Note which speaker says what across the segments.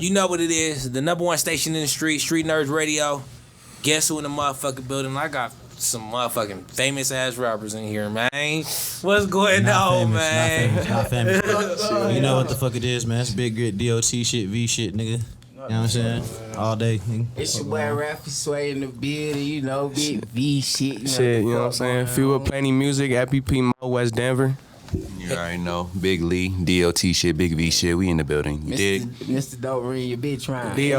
Speaker 1: You know what it is. The #1 station in the street, Streetnerdz Radio. Guess who in the motherfucking building? I got some motherfucking famous ass rappers in here, man. What's going on, man?
Speaker 2: Not famous. You know what the fuck it is, man. It's big grit DOT shit, V shit, nigga. You know what I'm saying? All day, nigga.
Speaker 3: It's your boy Ralphy Sway in the building, you know, big V shit.
Speaker 4: You know what I'm saying? Fuel Plenty Music, FBP MOE, West Denver.
Speaker 5: You already know. Big Lee, DOT shit, Big V shit. We in the building. You dig?
Speaker 3: Mr. Don't ring your bitch rhyme.
Speaker 4: DOT, you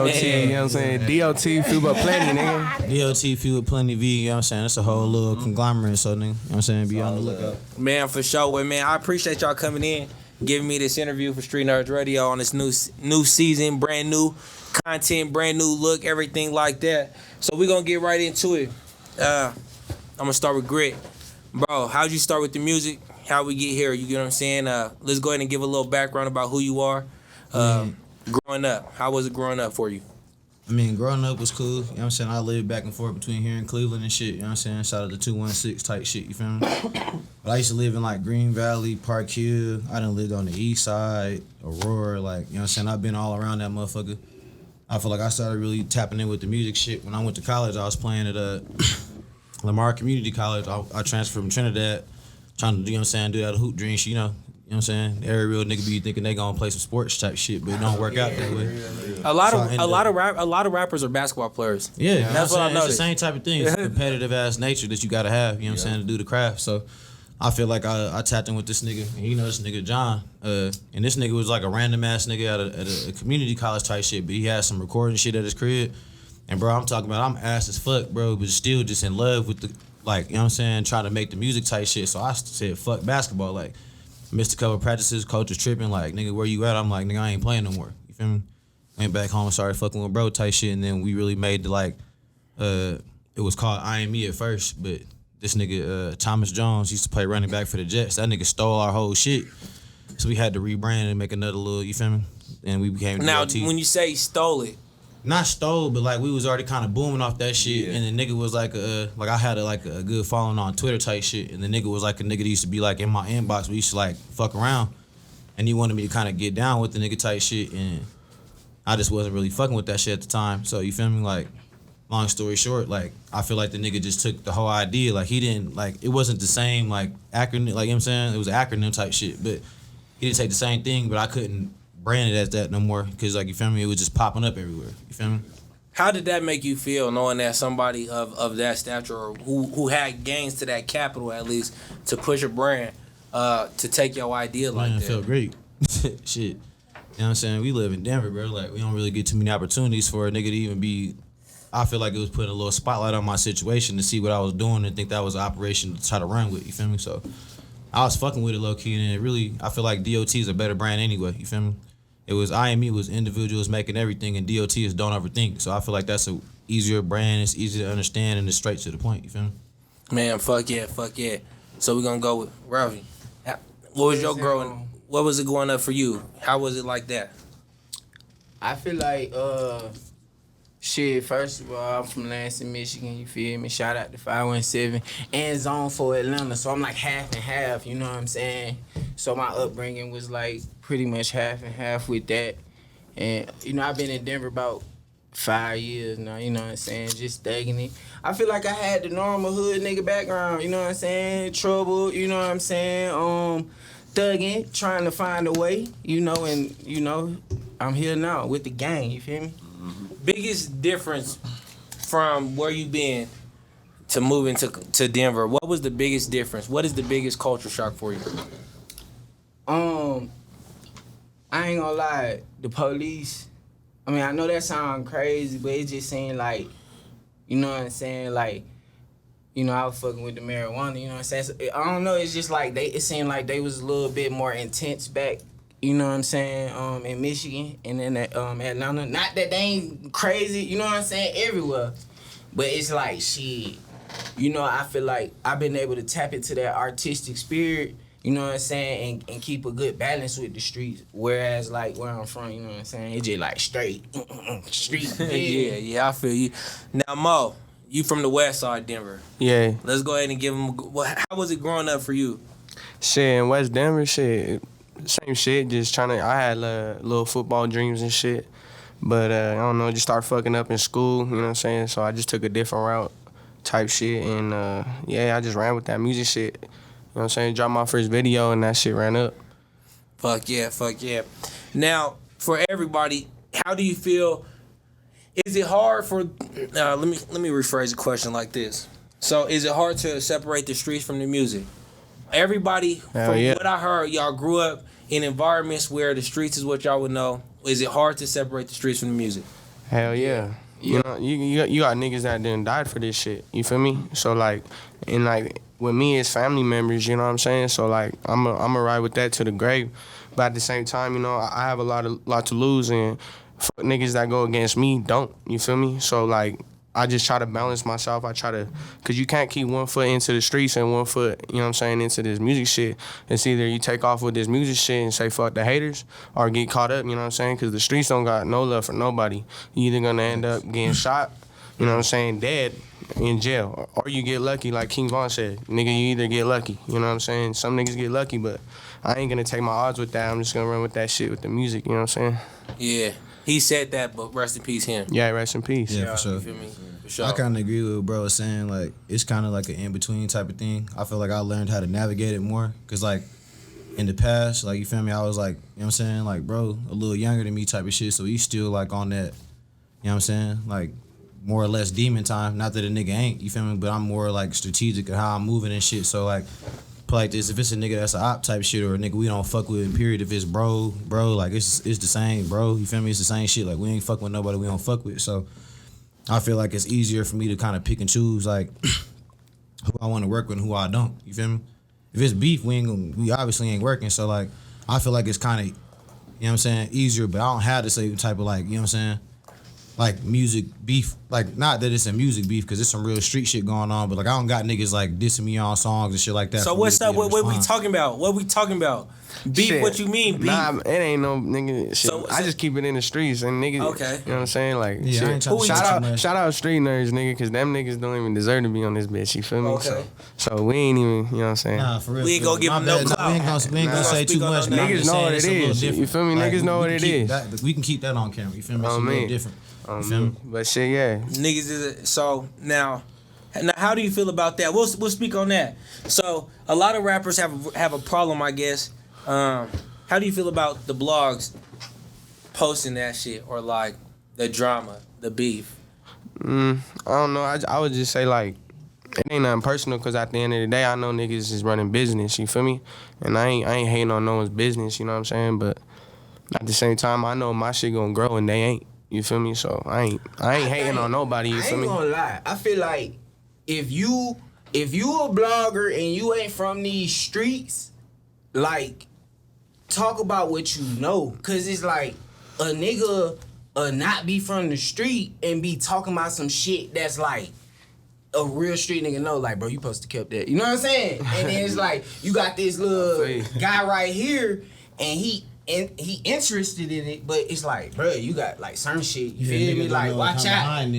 Speaker 4: know what I'm saying? DOT, Fuel Plenty, nigga.
Speaker 2: DOT, Fuel Plenty V, you know what I'm saying? It's a whole little conglomerate, so nigga, you know what I'm saying? Be on the lookout.
Speaker 1: Man, for sure. Well, man, I appreciate y'all coming in, giving me this interview for Streetnerdz Radio on this new season, brand new content, brand new look, everything like that. So we're going to get right into it. I'm going to start with Grit. Bro, how'd you start with the music? How we get here, you get what I'm saying? Let's go ahead and give a little background about who you are. Growing up, how was it growing up for you?
Speaker 2: I mean, growing up was cool. You know what I'm saying? I lived back and forth between here and Cleveland and shit. You know what I'm saying? Shout out to 216 type shit, you feel me? But I used to live in like Green Valley, Park Hill. I done lived on the east side, Aurora, like, you know what I'm saying? I've been all around that motherfucker. I feel like I started really tapping in with the music shit. When I went to college, I was playing at Lamar Community College. I transferred from Trinidad. Trying to, you know what I'm saying, do that hoop dream shit, you know what I'm saying? Every real nigga be thinking they gonna play some sports type shit, but it don't work out that way.
Speaker 1: A lot of rappers are basketball players.
Speaker 2: Yeah,
Speaker 1: that's what I noticed.
Speaker 2: It's the same type of thing. It's a competitive ass nature that you gotta have, you know what I'm saying, to do the craft. So I feel like I tapped in with this nigga, and you know this nigga John, and this nigga was like a random ass nigga at a community college type shit, but he had some recording shit at his crib. And bro, I'm talking about I'm ass as fuck, bro, but still just in love with the, like, you know what I'm saying, trying to make the music type shit. So I said, fuck basketball. Like, missed a couple practices, coach was tripping, like, nigga, where you at? I'm like, nigga, I ain't playing no more. You feel me? Went back home, started fucking with bro type shit, and then we really made the, like, it was called I Am Me at first, but this nigga, Thomas Jones, used to play running back for the Jets. That nigga stole our whole shit. So we had to rebrand and make another little, you feel me? And we became
Speaker 1: Now,
Speaker 2: DLT.
Speaker 1: when you say he stole it,
Speaker 2: Not stole, but like we was already kind of booming off that shit, and the nigga was like I had a good following on Twitter type shit, and the nigga was like a nigga that used to be like in my inbox. We used to like fuck around, and he wanted me to kind of get down with the nigga type shit, and I just wasn't really fucking with that shit at the time. So you feel me? Like, long story short, like I feel like the nigga just took the whole idea. Like he didn't like it wasn't the same like acronym. Like, you know what I'm saying, it was an acronym type shit, but he didn't take the same thing. But I couldn't brand it as that no more, because like, you feel me, it was just popping up everywhere. You feel me?
Speaker 1: How did that make you feel, knowing that somebody of that stature, or who had gains to that capital at least, to push a brand, to take your idea like that?
Speaker 2: It felt great. Shit. You know what I'm saying? We live in Denver, bro. Like, we don't really get too many opportunities for a nigga to even be. I feel like it was putting a little spotlight on my situation to see what I was doing and think that was an operation to try to run with. You feel me? So I was fucking with it low key, and it really, I feel like DOT is a better brand anyway. You feel me? It was I and me was individuals making everything, and DOT is don't overthink. So I feel like that's a easier brand. It's easy to understand, and it's straight to the point. You feel me?
Speaker 1: Man, fuck yeah. So we're gonna go with Ralphy. What was your growing? What was it growing up for you? How was it like that?
Speaker 3: I feel like, shit, first of all, I'm from Lansing, Michigan, you feel me? Shout out to 517 and Zone 4 Atlanta. So I'm like half and half, you know what I'm saying? So my upbringing was like pretty much half and half with that. And, you know, I've been in Denver about 5 years now, you know what I'm saying? Just thugging it. I feel like I had the normal hood nigga background, you know what I'm saying? Trouble, you know what I'm saying? Thugging, trying to find a way, you know, and, you know, I'm here now with the gang, you feel me?
Speaker 1: Biggest difference from where you been to moving to Denver? What was the biggest difference? What is the biggest culture shock for you?
Speaker 3: I ain't gonna lie, the police, I mean, I know that sound crazy, but it just seemed like, you know what I'm saying, like, you know, I was fucking with the marijuana, you know what I'm saying? So, I don't know, it's just like, it seemed like they was a little bit more intense back, you know what I'm saying, in Michigan and in Atlanta. Not that they ain't crazy, you know what I'm saying, everywhere. But it's like, shit, you know, I feel like I've been able to tap into that artistic spirit, you know what I'm saying, and keep a good balance with the streets. Whereas, like, where I'm from, you know what I'm saying, it's just like straight, street.
Speaker 1: Yeah, I feel you. Now, Mo, you from the west side, Denver.
Speaker 4: Yeah.
Speaker 1: Let's go ahead and give them, how was it growing up for you?
Speaker 4: Shit, in West Denver, shit, same shit, just I had little football dreams and shit. But I don't know, just started fucking up in school, you know what I'm saying? So I just took a different route type shit, and yeah, I just ran with that music shit. You know what I'm saying? Dropped my first video and that shit ran up.
Speaker 1: Fuck yeah. Now, for everybody, how do you feel? Is it hard for? Let me rephrase the question like this. So, is it hard to separate the streets from the music? Everybody, from what I heard, y'all grew up in environments where the streets is what y'all would know. Is it hard to separate the streets from the music?
Speaker 4: Hell yeah. You know, you got niggas that done died for this shit. You feel me? So like, and like with me as family members, you know what I'm saying? So like, I'm a ride with that to the grave. But at the same time, you know, I have a lot to lose, and fuck niggas that go against me don't. You feel me? So like, I just try to balance myself. I try to, cause you can't keep one foot into the streets and one foot, you know what I'm saying, into this music shit. It's either you take off with this music shit and say fuck the haters, or get caught up, you know what I'm saying? Cause the streets don't got no love for nobody. You either gonna end up getting shot, you know what I'm saying, dead, in jail, or you get lucky, like King Von said. Nigga, you either get lucky, you know what I'm saying? Some niggas get lucky, but I ain't gonna take my odds with that. I'm just gonna run with that shit with the music, you know what I'm saying?
Speaker 1: Yeah. He said that, but rest in peace him.
Speaker 4: Yeah, rest in peace.
Speaker 2: Yeah, for sure.
Speaker 1: You feel me? For sure.
Speaker 2: I kind of agree with what bro was saying. Like, it's kind of like an in-between type of thing. I feel like I learned how to navigate it more. Because, like, in the past, like, you feel me, I was like, you know what I'm saying? Like, bro, a little younger than me type of shit. So he's still, like, on that, you know what I'm saying? Like, more or less demon time. Not that a nigga ain't, you feel me? But I'm more, like, strategic of how I'm moving and shit. So, like, like this, if it's a nigga that's a op type shit, or a nigga we don't fuck with, period. If it's bro, like it's the same, bro. You feel me? It's the same shit. Like, we ain't fuck with nobody we don't fuck with. So I feel like it's easier for me to kind of pick and choose, like, who I want to work with and who I don't. You feel me? If it's beef, we obviously ain't working. So like, I feel like it's kind of, you know what I'm saying, easier. But I don't have the same type of, like, you know what I'm saying, like music beef. Like, not that it's a music beef, because it's some real street shit going on, but like, I don't got niggas like dissing me on songs and shit like that.
Speaker 1: So what's up? What we talking about? What we talking about? Beef?
Speaker 4: Shit.
Speaker 1: What you mean beef?
Speaker 4: Nah, it ain't no nigga shit.
Speaker 1: So-
Speaker 4: I just keep it in the streets and niggas.
Speaker 1: Okay.
Speaker 4: You know what I'm saying? Like,
Speaker 2: Yeah, I
Speaker 4: shit.
Speaker 2: ain't trying to
Speaker 4: Shout out Streetnerdz, nigga, cause them niggas don't even deserve to be on this bitch. You feel me?
Speaker 1: Okay.
Speaker 4: So we ain't even, you know what I'm saying?
Speaker 2: Nah, for real.
Speaker 1: We ain't gonna give
Speaker 2: My
Speaker 1: them no
Speaker 2: bad.
Speaker 1: clout.
Speaker 2: We ain't gonna say too
Speaker 1: Speak on
Speaker 2: much.
Speaker 1: no
Speaker 2: but I'm
Speaker 1: names.
Speaker 2: just
Speaker 4: Niggas know
Speaker 2: saying
Speaker 4: what
Speaker 2: it's
Speaker 4: it
Speaker 2: a little
Speaker 4: is.
Speaker 2: different.
Speaker 4: You feel me? Niggas know
Speaker 2: we
Speaker 4: what
Speaker 2: can
Speaker 4: it
Speaker 2: keep
Speaker 4: is.
Speaker 2: that- we can keep that on camera. You feel me? It's a little
Speaker 4: man.
Speaker 2: different. You feel me?
Speaker 4: But shit, yeah.
Speaker 1: Niggas is so now how do you feel about that? We'll speak on that. So a lot of rappers have a problem, I guess. How do you feel about the blogs posting that shit, or like the drama, the beef?
Speaker 4: I don't know. I would just say, like, it ain't nothing personal, because at the end of the day, I know niggas is running business, you feel me? And I ain't hating on no one's business, you know what I'm saying? But at the same time, I know my shit gonna grow and they ain't, you feel me? So I ain't hating on nobody, you
Speaker 3: I
Speaker 4: feel
Speaker 3: ain't
Speaker 4: me?
Speaker 3: gonna lie. I feel like if you a blogger and you ain't from these streets, like, talk about what you know. Cause it's like a nigga not be from the street and be talking about some shit that's like a real street nigga know, like, bro, you supposed to kept that. You know what I'm saying? And then it's like you got this little guy right here and he interested in it, but it's like, bro, you got like certain shit. You feel me? Like, watch out.
Speaker 1: Can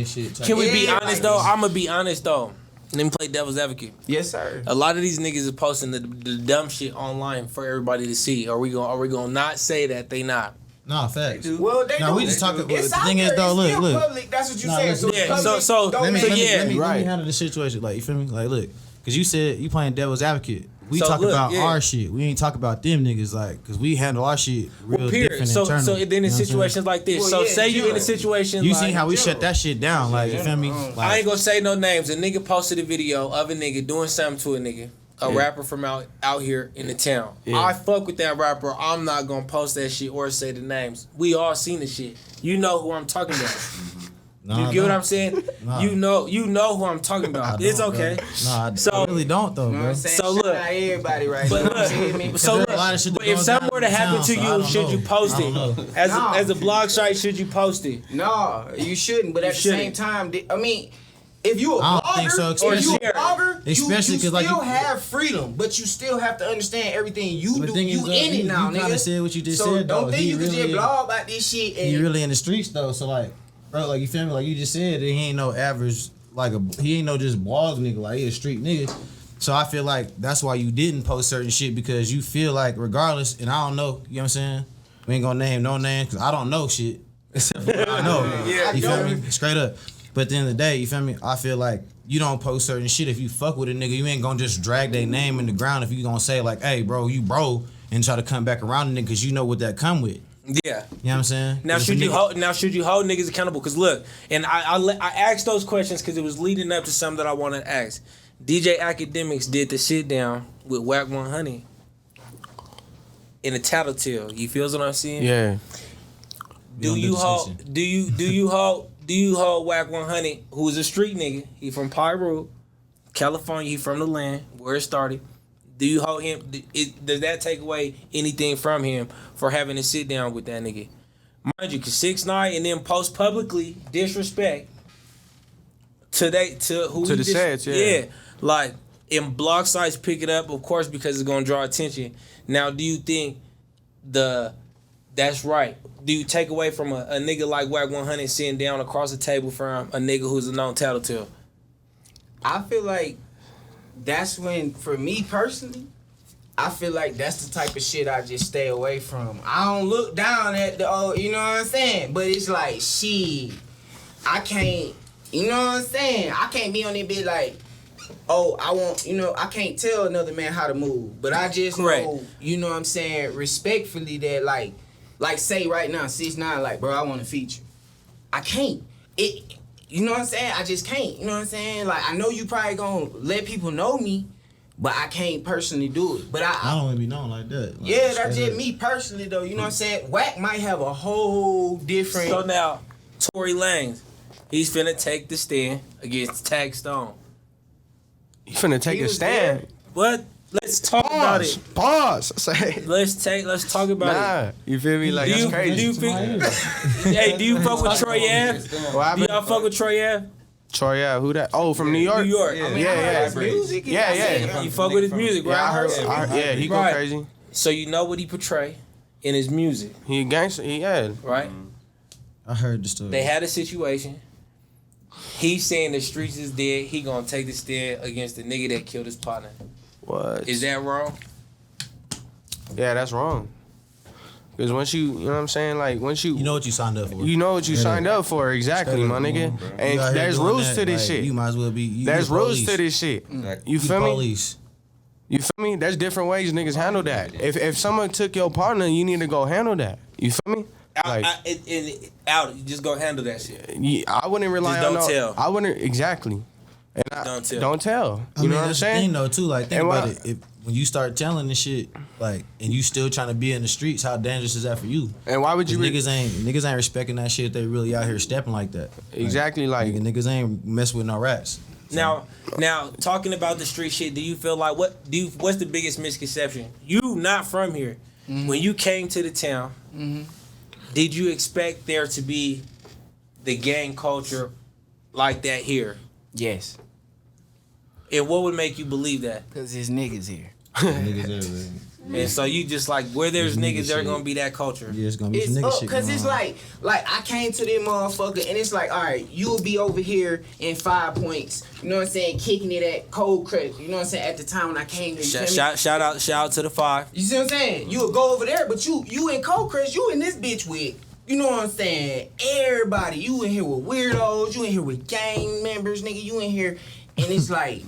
Speaker 1: we be
Speaker 3: Yeah,
Speaker 1: honest
Speaker 3: like-
Speaker 1: though? I'm gonna be honest though. Let me play devil's advocate.
Speaker 3: Yes, sir.
Speaker 1: A lot of these niggas is posting the dumb shit online for everybody to see. Are we gonna not say that they not?
Speaker 2: Nah, facts.
Speaker 3: Well, they
Speaker 2: No,
Speaker 3: do.
Speaker 2: we just talking.
Speaker 3: It's
Speaker 2: The
Speaker 3: out
Speaker 2: thing is,
Speaker 3: there,
Speaker 2: though,
Speaker 3: it's still
Speaker 2: look.
Speaker 3: public. That's what you
Speaker 2: Nah,
Speaker 3: saying.
Speaker 2: listen.
Speaker 3: So,
Speaker 1: Yeah,
Speaker 3: public,
Speaker 1: so-
Speaker 3: don't
Speaker 2: Let me
Speaker 1: So,
Speaker 3: make-
Speaker 1: yeah.
Speaker 2: let me
Speaker 4: Right.
Speaker 2: handle the situation. Like, you feel me? Like, look, because you said you playing devil's advocate. We
Speaker 1: So,
Speaker 2: talk
Speaker 1: look,
Speaker 2: about
Speaker 1: yeah.
Speaker 2: our shit. We ain't talk about them niggas, like, because we handle our shit real
Speaker 1: Period.
Speaker 2: different
Speaker 1: So
Speaker 2: internally.
Speaker 1: then in
Speaker 2: You know what I'm saying?
Speaker 1: situations like this.
Speaker 3: Well,
Speaker 1: So
Speaker 3: yeah,
Speaker 1: say you in a
Speaker 3: general.
Speaker 1: situation
Speaker 2: You
Speaker 1: like,
Speaker 2: see how we
Speaker 3: general.
Speaker 2: shut that shit down, like, you feel me? Like,
Speaker 1: I ain't gonna say no names. A nigga posted a video of a nigga doing something to a nigga. A rapper from out here in the town. I fuck with that rapper. I'm not gonna post that shit or say the names. We all seen the shit. You know who I'm talking about.
Speaker 2: nah,
Speaker 1: You get what
Speaker 2: nah.
Speaker 1: I'm saying?
Speaker 2: Nah.
Speaker 1: You know who I'm talking about.
Speaker 2: I
Speaker 1: It's
Speaker 2: don't,
Speaker 1: okay.
Speaker 2: bro. Nah, I
Speaker 1: So-
Speaker 2: really don't, though,
Speaker 3: You know what
Speaker 2: bro.
Speaker 3: I'm saying?
Speaker 1: So
Speaker 3: Shout
Speaker 1: look.
Speaker 3: out everybody right
Speaker 1: But
Speaker 3: now.
Speaker 1: look,
Speaker 3: You feel me?
Speaker 1: so
Speaker 2: There's a lot of shit
Speaker 1: look,
Speaker 2: that
Speaker 1: but if
Speaker 2: goes
Speaker 1: something
Speaker 2: down
Speaker 1: were to
Speaker 2: in
Speaker 1: happen
Speaker 2: town,
Speaker 1: to
Speaker 2: so I
Speaker 1: you,
Speaker 2: don't
Speaker 1: should
Speaker 2: know.
Speaker 1: you post
Speaker 2: I don't know.
Speaker 1: it? As a blog site, should you post it?
Speaker 3: No, you shouldn't. But at the same
Speaker 1: shouldn't.
Speaker 3: time, I mean, if you a
Speaker 2: I don't
Speaker 3: blogger,
Speaker 2: think so,
Speaker 3: if you a
Speaker 1: especially-
Speaker 3: blogger,
Speaker 2: especially
Speaker 3: you
Speaker 2: 'cause, like,
Speaker 3: still
Speaker 2: you-
Speaker 3: have freedom, but you still have to understand everything you
Speaker 2: The
Speaker 3: do.
Speaker 2: thing
Speaker 3: You
Speaker 2: is, though,
Speaker 3: in it now,
Speaker 2: you kinda
Speaker 3: nigga.
Speaker 2: said what you just
Speaker 3: so
Speaker 2: said,
Speaker 3: don't
Speaker 2: though.
Speaker 3: think
Speaker 2: He
Speaker 3: you can
Speaker 2: really
Speaker 3: just
Speaker 2: is-
Speaker 3: blog about this shit and
Speaker 2: He really in the streets, though, so, like, bro, like, you feel me? Like, you just said, he ain't no average, like, he ain't no just blog nigga, like, he a street nigga. So I feel like that's why you didn't post certain shit, because you feel like regardless, and I don't know, you know what I'm saying? We ain't gonna name no names, because I don't know shit. I know.
Speaker 1: Yeah.
Speaker 2: You feel me? Straight up. But at the end of the day, you feel me? I feel like you don't post certain shit. If you fuck with a nigga, you ain't gonna just drag their name in the ground if you gonna say like, hey, bro, you bro, and try to come back around the nigga because you know what that come with.
Speaker 1: Yeah.
Speaker 2: You know what I'm saying?
Speaker 1: Now should you hold niggas accountable? Cause look, and I asked those questions because it was leading up to something that I wanted to ask. DJ Academics did the sit down with Whack 100 in a tattletale. You feel what I'm saying?
Speaker 4: Yeah.
Speaker 1: Do you hold Whack 100, who's a street nigga? He from Pyro, California. He from the land where it started. Do you hold him? Does that take away anything from him for having to sit down with that nigga? Mind you, cause 6ix9ine and then post publicly disrespect to who
Speaker 4: To the sets, yeah.
Speaker 1: Like, and blog sites pick it up, of course, because it's gonna draw attention. Now, do you think that's right? Do you take away from a nigga like Whack 100 sitting down across the table from a nigga who's a known tattletale?
Speaker 3: I feel like that's when, for me personally, I feel like that's the type of shit I just stay away from. I don't look down at you know what I'm saying? But it's like, shit, I can't, you know what I'm saying? I can't be on it be like, oh, I can't tell another man how to move. But I just know, you know what I'm saying, respectfully that like say right now, 6ix9ine, like, bro, I want to feature. I can't. You know what I'm saying? I just can't. You know what I'm saying? Like, I know you probably gonna let people know me, but I can't personally do it. But I
Speaker 2: don't want to be known like that. Like,
Speaker 3: yeah, that's just me personally, though. You know what I'm saying? Whack might have a whole different...
Speaker 1: So now, Tory Lanez, he's finna take the stand against Tag Stone.
Speaker 4: You finna take a stand.
Speaker 3: There.
Speaker 1: What? Let's talk about it.
Speaker 4: Pause. Say.
Speaker 1: Let's talk about it.
Speaker 4: You feel me? Like, that's crazy.
Speaker 1: Do you hey, do you fuck with Troy Ave? Do y'all fuck with Troy Ave?
Speaker 4: Troy Ave, who that? Oh, from New York?
Speaker 1: New York.
Speaker 3: I mean,
Speaker 4: Yeah,
Speaker 3: I heard
Speaker 4: yeah.
Speaker 3: his music.
Speaker 4: Yeah.
Speaker 1: You fuck with his music, right?
Speaker 4: Yeah, I heard. Yeah, he go
Speaker 1: Right.
Speaker 4: crazy.
Speaker 1: So you know what he portray in his music,
Speaker 4: He a gangster. Yeah.
Speaker 1: right?
Speaker 2: I heard the story.
Speaker 1: They had a situation. He's saying the streets is dead. He gonna take the stand against the nigga that killed his partner.
Speaker 4: What?
Speaker 1: Is that wrong?
Speaker 4: Yeah, that's wrong. Because once you know what I'm saying? Like, once you...
Speaker 2: You know what you signed up for.
Speaker 4: You know what you signed up for, exactly, my nigga. And there's rules to this shit.
Speaker 2: You might as well be.
Speaker 4: There's rules to this shit. You feel me?
Speaker 2: Police.
Speaker 4: You feel me? There's different ways niggas handle that. If someone took your partner, you need to go handle that. You feel me? Like,
Speaker 1: You just go handle that shit.
Speaker 4: I wouldn't rely
Speaker 1: Just
Speaker 4: on
Speaker 1: don't tell.
Speaker 4: I wouldn't exactly. And
Speaker 1: Don't tell.
Speaker 4: Don't tell.
Speaker 2: I
Speaker 4: You
Speaker 2: mean,
Speaker 4: know what I'm
Speaker 2: that's the
Speaker 4: saying?
Speaker 2: thing though too. Like think
Speaker 4: And
Speaker 2: about
Speaker 4: why-
Speaker 2: it. When you start telling this shit, like, and you still trying to be in the streets, how dangerous is that for you?
Speaker 4: And why would you?
Speaker 2: Niggas ain't respecting that shit. They really out here stepping like that.
Speaker 4: Exactly, like
Speaker 2: Niggas ain't mess with no rats.
Speaker 1: Now, talking about the street shit, do you feel like what's the biggest misconception? You not from here. When you came to the town, did you expect there to be the gang culture like that here?
Speaker 3: Yes.
Speaker 1: And what would make you believe that?
Speaker 3: Because there's niggas here.
Speaker 2: Niggas everywhere.
Speaker 1: And so you just like, where there's niggas, there's gonna be that culture.
Speaker 2: Yeah, it's gonna be
Speaker 3: It's
Speaker 2: some nigga
Speaker 3: up,
Speaker 2: shit.
Speaker 3: cause
Speaker 2: going
Speaker 3: it's
Speaker 2: on.
Speaker 3: like I came to them motherfucker and it's like, all right, you will be over here in 5 points. You know what I'm saying? Kicking it at Cold Crest. You know what I'm saying? At the time when I came here.
Speaker 1: Shout out to the 5.
Speaker 3: You see what I'm saying? You would go over there, but you in Cold Crest, you in this bitch with, you know what I'm saying? Everybody. You in here with weirdos. You in here with gang members, nigga. You in here, and it's like,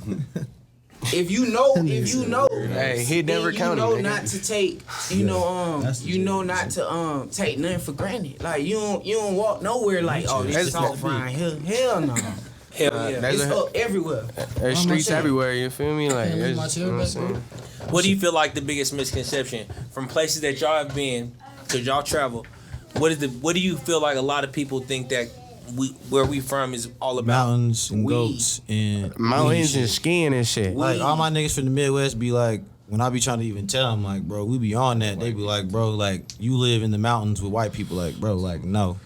Speaker 3: if you know,
Speaker 4: Hey, he never
Speaker 3: then
Speaker 4: counted.
Speaker 3: you know
Speaker 4: nigga.
Speaker 3: not to take,
Speaker 2: That's the
Speaker 3: you know
Speaker 2: shit.
Speaker 3: not to take nothing for granted. Like you don't walk nowhere like, oh, this is
Speaker 4: That's-
Speaker 3: off around here. Hell no.
Speaker 1: Hell yeah.
Speaker 4: That's
Speaker 3: It's
Speaker 4: a-
Speaker 3: up everywhere.
Speaker 4: There's streets
Speaker 3: saying?
Speaker 4: everywhere. You feel me? Like,
Speaker 2: Can't leave my
Speaker 4: it's,
Speaker 2: chair
Speaker 4: you know what I'm
Speaker 2: back, bro.
Speaker 4: saying?
Speaker 1: What do you feel like the biggest misconception from places that y'all have been, cause y'all travel? What do you feel like a lot of people think that where we from is all about?
Speaker 2: Mountains and
Speaker 3: Weed.
Speaker 2: goats and
Speaker 4: Mountains
Speaker 2: weed
Speaker 4: and
Speaker 2: shit.
Speaker 4: skiing and shit.
Speaker 2: Like all my niggas from the Midwest be like, when I be trying to even tell them, like, bro, we be on that. They be like, bro, like, you live in the mountains with white people. Like, bro, like, no.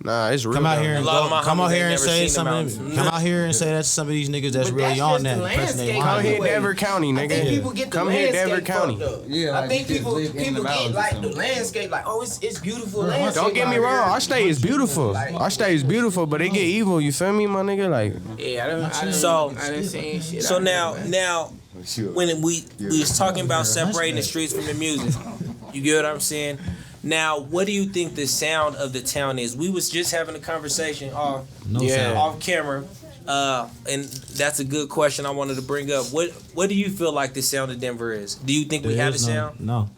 Speaker 4: Nah, it's real.
Speaker 2: Come out
Speaker 4: though.
Speaker 2: here and
Speaker 1: A lot of my
Speaker 2: come out
Speaker 1: homies
Speaker 2: here
Speaker 1: ain't
Speaker 2: and
Speaker 1: never
Speaker 2: say
Speaker 1: seen the
Speaker 2: something.
Speaker 1: mountains.
Speaker 2: Come out here and say that to some of these niggas that's
Speaker 3: But
Speaker 2: really
Speaker 3: that's
Speaker 2: on
Speaker 3: just
Speaker 2: that.
Speaker 3: the
Speaker 2: and pressing their
Speaker 3: landscape.
Speaker 4: Come
Speaker 2: mind.
Speaker 4: here,
Speaker 3: Anyway,
Speaker 4: Denver County,
Speaker 3: I
Speaker 4: nigga.
Speaker 3: think people get the
Speaker 4: Come here,
Speaker 3: landscape
Speaker 4: Denver County.
Speaker 3: fucked up.
Speaker 6: Yeah,
Speaker 3: I
Speaker 6: like
Speaker 3: think
Speaker 6: you just
Speaker 3: people
Speaker 6: live in the
Speaker 3: get
Speaker 6: mountains or
Speaker 3: like the
Speaker 6: something.
Speaker 3: landscape, like, oh, it's beautiful landscape.
Speaker 4: Don't get me
Speaker 3: out
Speaker 4: wrong.
Speaker 3: here.
Speaker 4: Our state is beautiful. Our state is beautiful, but it get evil. You feel me, my nigga? Like,
Speaker 3: Yeah, I done seen shit.
Speaker 1: So
Speaker 3: out
Speaker 1: now when we was talking about separating the streets from the music, you get what I'm saying? Now, what do you think the sound of the town is? We was just having a conversation off
Speaker 2: sound.
Speaker 1: off camera, and that's a good question I wanted to bring up. What do you feel like the sound of Denver is? Do you think we have a sound?
Speaker 2: No,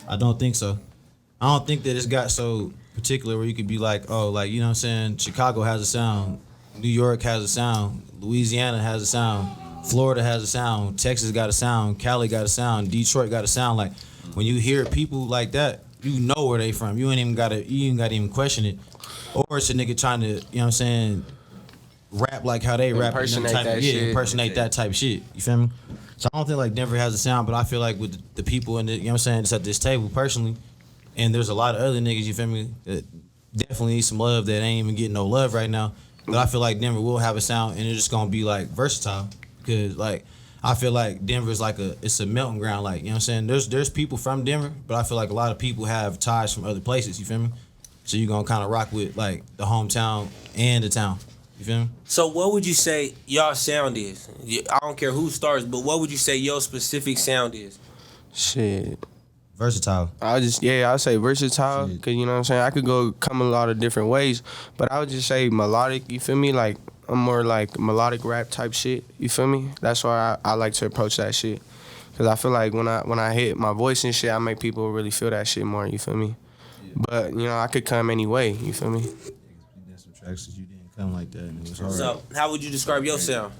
Speaker 2: I don't think so. I don't think that it's got so particular where you could be like, oh, like, you know what I'm saying? Chicago has a sound. New York has a sound. Louisiana has a sound. Florida has a sound. Texas got a sound. Cali got a sound. Detroit got a sound. Like, when you hear people like that, you know where they from. You ain't gotta even question it. Or it's a nigga trying to, you know what I'm saying, rap like how they rap.
Speaker 4: Impersonate that shit.
Speaker 2: Impersonate that type of shit. You feel me? So I don't think like Denver has a sound, but I feel like with the people in the, you know what I'm saying, just at this table personally, and there's a lot of other niggas, you feel me, that definitely need some love that ain't even getting no love right now. But I feel like Denver will have a sound, and it's just gonna be like versatile. Cause like I feel like Denver's like it's a melting ground, like, you know what I'm saying? There's people from Denver, but I feel like a lot of people have ties from other places, you feel me? So you're gonna kinda rock with like the hometown and the town. You feel me?
Speaker 1: So what would you say y'all sound is? I don't care who starts, but what would you say your specific sound is?
Speaker 4: Shit.
Speaker 2: Versatile.
Speaker 4: I'll say versatile, because, you know what I'm saying, I could come a lot of different ways, but I would just say melodic, you feel me? Like, I'm more like melodic rap type shit, you feel me? That's why I like to approach that shit, because I feel like when I hit my voice and shit, I make people really feel that shit more, you feel me? Yeah. But, you know, I could come any way, you feel me?
Speaker 2: You did some tracks that you didn't come like that, and it was hard.
Speaker 1: So how would you describe your sound?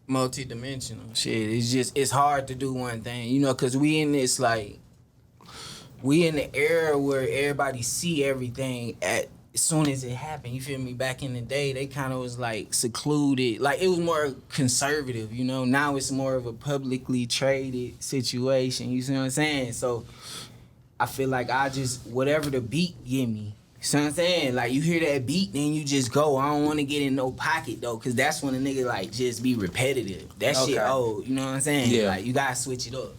Speaker 3: Multi-dimensional shit. It's hard to do one thing, you know, because we in this like, we in the era where everybody see everything as soon as it happened. You feel me? Back in the day, they kind of was like secluded. Like, it was more conservative, you know. Now it's more of a publicly traded situation. You see what I'm saying? So I feel like whatever the beat give me. You see what I'm saying? Like, you hear that beat, then you just go. I don't want to get in no pocket, though, because that's when a nigga, like, just be repetitive. That shit old, you know what I'm saying?
Speaker 1: Yeah.
Speaker 3: Like, you got to switch it up.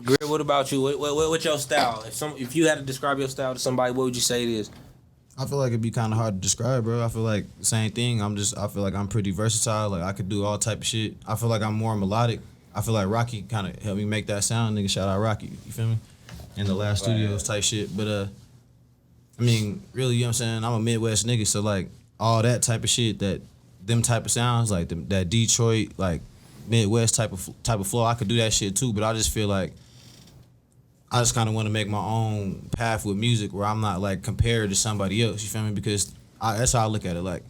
Speaker 1: Greer, what about you? What's your style? If you had to describe your style to somebody, what would you say it is?
Speaker 2: I feel like it'd be kind of hard to describe, bro. I feel like the same thing. I feel like I'm pretty versatile. Like, I could do all type of shit. I feel like I'm more melodic. I feel like Rocky kind of helped me make that sound. Nigga, shout out Rocky. You feel me? In the last studios type shit. But, I mean, really, you know what I'm saying? I'm a Midwest nigga, so, like, all that type of shit, them type of sounds, like that Detroit, like, Midwest type of flow, I could do that shit too, but I just feel like I just kind of want to make my own path with music where I'm not, like, compared to somebody else, you feel me? Because that's how I look at it. Like,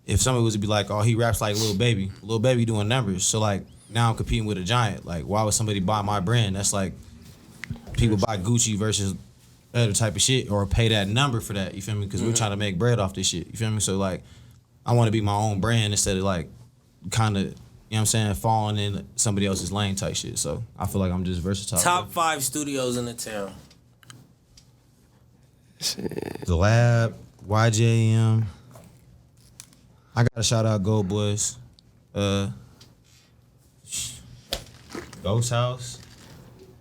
Speaker 2: if somebody was to be like, oh, he raps like Lil Baby doing numbers, so, like, now I'm competing with a giant. Like, why would somebody buy my brand? That's like people buy Gucci versus other type of shit, or pay that number for that, you feel me? Because we're trying to make bread off this shit, you feel me? So, like, I want to be my own brand instead of, like, kind of, you know what I'm saying, falling in somebody else's lane type shit. So I feel like I'm just versatile.
Speaker 1: Top 5 studios in the town.
Speaker 4: Shit.
Speaker 2: The Lab, YJM. I gotta shout out Gold Boys. Ghost House.